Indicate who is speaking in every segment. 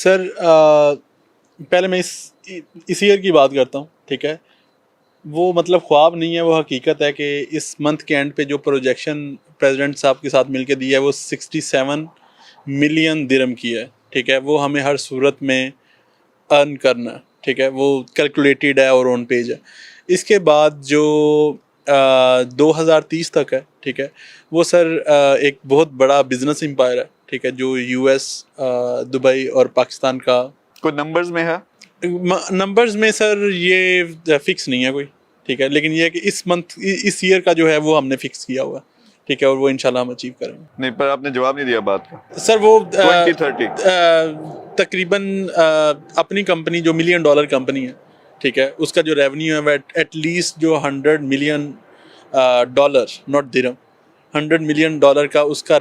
Speaker 1: سر پہلے میں اس ایئر کی بات کرتا ہوں، ٹھیک ہے. وہ مطلب خواب نہیں ہے، وہ حقیقت ہے کہ اس منتھ کے اینڈ پہ جو پروجیکشن پریزیڈنٹ صاحب کے ساتھ مل کے دیا ہے وہ 67 ملین درہم کی ہے، ٹھیک ہے. وہ ہمیں ہر صورت میں ارن کرنا ہے، ٹھیک ہے. وہ کیلکولیٹڈ ہے اور آن پیج ہے. اس کے بعد جو 2030 تک ہے، ٹھیک ہے، وہ سر ایک بہت بڑا بزنس امپائر ہے، ٹھیک ہے، جو یو ایس، دبئی اور پاکستان کا.
Speaker 2: کوئی نمبرز میں ہے؟
Speaker 1: نمبرز میں سر یہ فکس نہیں ہے کوئی، ٹھیک ہے، لیکن یہ ہے کہ اس منتھ اس ایئر کا جو ہے وہ ہم نے فکس کیا ہوا ہے، ٹھیک ہے، اور وہ انشاءاللہ ہم اچیو کریں گے.
Speaker 2: نہیں، پر آپ نے جواب نہیں دیا بات کا.
Speaker 1: سر وہ
Speaker 2: 2030
Speaker 1: تقریباً اپنی کمپنی جو $1 ملین کمپنی ہے، ٹھیک ہے، اس کا جو ریونیو ہے وہ ایٹ لیسٹ جو $100 ملین ناٹ درہم، $100 ملین کا اس کا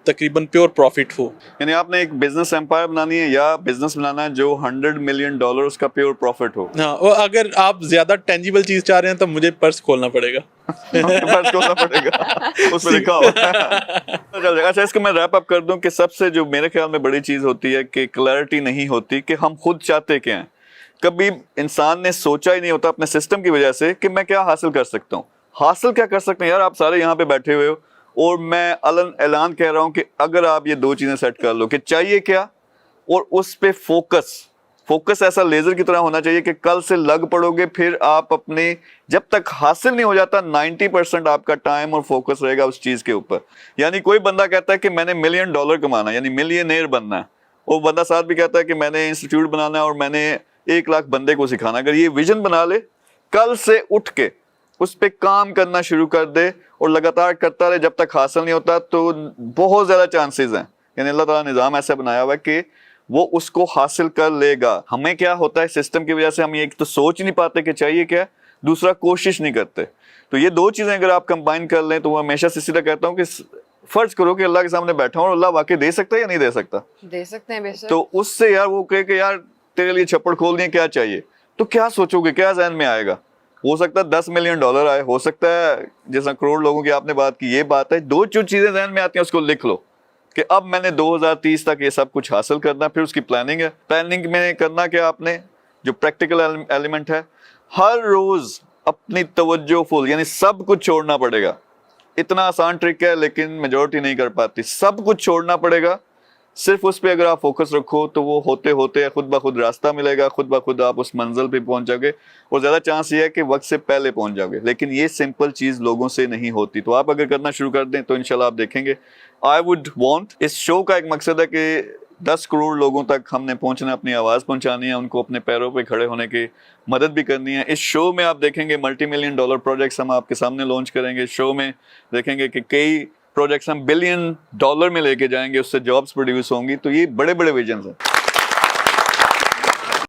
Speaker 1: تقریباً پیور پروفٹ ہو.
Speaker 2: یعنی آپ نے ایک بزنس امپائر بنانی ہے یا بزنس بنانا ہے جو $100 ملین اس کا پیور پروفٹ ہو.
Speaker 1: ہاں، اور اگر آپ زیادہ ٹینجیبل چیز چاہ رہے ہیں تو مجھے پرس کھولنا پڑے گا.
Speaker 2: پرس کھولنا پڑے گا، اس پہ لکھا ہوا. اچھا، اس کو میں ریپ اپ کر دوں کہ سب سے جو میرے خیال میں بڑی چیز ہوتی ہے کہ کلیئرٹی نہیں ہوتی کہ ہم خود چاہتے کیا ہیں. کبھی انسان نے سوچا ہی نہیں ہوتا اپنے سسٹم کی وجہ سے کہ میں کیا حاصل کر سکتا ہوں. حاصل کیا کر سکتے ہیں یار؟ آپ سارے یہاں پہ بیٹھے ہوئے ہو اور میں اعلان کہہ رہا ہوں کہ اگر آپ یہ دو چیزیں سیٹ کر لو کہ چاہیے کیا اور اس پہ فوکس ایسا لیزر کی طرح ہونا چاہیے کہ کل سے لگ پڑو گے. پھر آپ اپنے جب تک حاصل نہیں ہو جاتا 90% آپ کا ٹائم اور فوکس رہے گا اس چیز کے اوپر. یعنی کوئی بندہ کہتا ہے کہ میں نے $1 ملین کمانا ہے، یعنی ملینئر بننا ہے، اور بندہ ساتھ بھی کہتا ہے کہ میں نے انسٹیٹیوٹ بنانا ہے اور میں نے 1 لاکھ بندے کو سکھانا. اگر یہ ویژن بنا لے، کل سے اٹھ کے اس پہ کام کرنا شروع کر دے اور لگاتار کرتا رہے جب تک حاصل نہیں ہوتا، تو بہت زیادہ چانسز ہیں. یعنی اللہ تعالیٰ نے نظام ایسا بنایا ہوا ہے کہ وہ اس کو حاصل کر لے گا. ہمیں کیا ہوتا ہے سسٹم کی وجہ سے ہم ایک تو سوچ نہیں پاتے کہ چاہیے کیا، دوسرا کوشش نہیں کرتے. تو یہ دو چیزیں اگر آپ کمبائن کر لیں تو وہ ہمیشہ اسی طرح کہتا ہوں کہ فرض کرو کہ اللہ کے سامنے بیٹھا ہوں اور اللہ واقعی دے سکتا ہے یا نہیں دے سکتا؟
Speaker 3: دے سکتے ہیں بے شک.
Speaker 2: تو اس سے یار وہ کہے کہ یار تیرے لیے چھپڑ کھول دیں، کیا چاہیے، تو کیا سوچو گے، کیا ذہن میں آئے گا؟ ہو سکتا ہے $10 ملین آئے، ہو سکتا ہے جیسا کروڑ لوگوں کی آپ نے بات کی، یہ بات ہے. دو جو چیزیں ذہن میں آتی ہیں اس کو لکھ لو کہ اب میں نے 2030 تک یہ سب کچھ حاصل کرنا. پھر اس کی پلاننگ ہے. پلاننگ میں کرنا کیا آپ نے، جو پریکٹیکل ایلیمنٹ ہے، ہر روز اپنی توجہ فل، یعنی سب کچھ چھوڑنا پڑے گا. اتنا آسان ٹرک ہے لیکن میجورٹی نہیں کر پاتی. سب کچھ چھوڑنا پڑے گا، صرف اس پہ اگر آپ فوکس رکھو تو وہ ہوتے ہوتے خود بخود راستہ ملے گا، خود بخود آپ اس منزل پہ پہنچ جاؤ گے. اور زیادہ چانس یہ ہے کہ وقت سے پہلے پہنچ جاؤ گے. لیکن یہ سمپل چیز لوگوں سے نہیں ہوتی. تو آپ اگر کرنا شروع کر دیں تو انشاءاللہ آپ دیکھیں گے. آئی وڈ وانٹ، اس شو کا ایک مقصد ہے کہ 10 کروڑ لوگوں تک ہم نے پہنچنا، اپنی آواز پہنچانی ہے، ان کو اپنے پیروں پہ کھڑے ہونے کی مدد بھی کرنی ہے. اس شو میں آپ دیکھیں گے $multi million پروجیکٹس ہم آپ کے سامنے لانچ کریں گے. شو میں دیکھیں گے کہ کئی پروجیکٹس ہم $1 بلین میں لے کے جائیں گے، اس سے جابس پروڈیوس ہوں گی. تو یہ بڑے بڑے ویژنز ہیں.